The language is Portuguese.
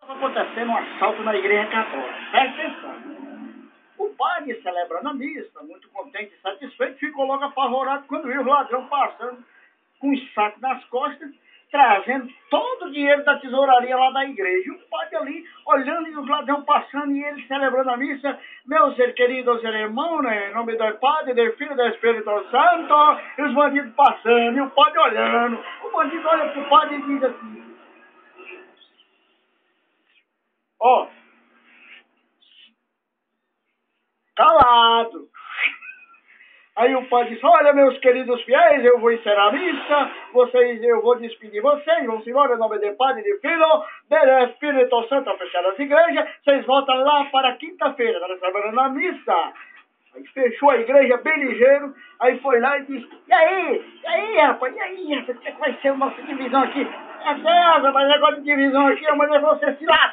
Estava acontecendo um assalto na igreja católica. Presta atenção. O padre, celebrando a missa, muito contente e satisfeito, ficou logo apavorado quando viu os ladrões passando com um saco nas costas, trazendo todo o dinheiro da tesouraria lá da igreja. E o padre ali, olhando e os ladrões passando e ele celebrando a missa. Meus queridos irmãos, né, em nome do Padre, do Filho e do Espírito Santo, e os bandidos passando, e o padre olhando. O bandido olha para o padre e diz assim: ó, calado. Aí o padre disse: olha, meus queridos fiéis, eu vou encerrar a missa, eu vvou despedir vocês, vão embora em nome do Padre, de Filho, do Espírito Santo, a fechar as igrejas, vocês voltam lá para quinta-feira, nós celebrando a missa. Aí fechou a igreja bem ligeiro, aí foi lá e disse: e aí, rapaz, como é que vai ser a nossa divisão aqui? É Deus, mas negócio de divisão aqui, amanhã você se lasca.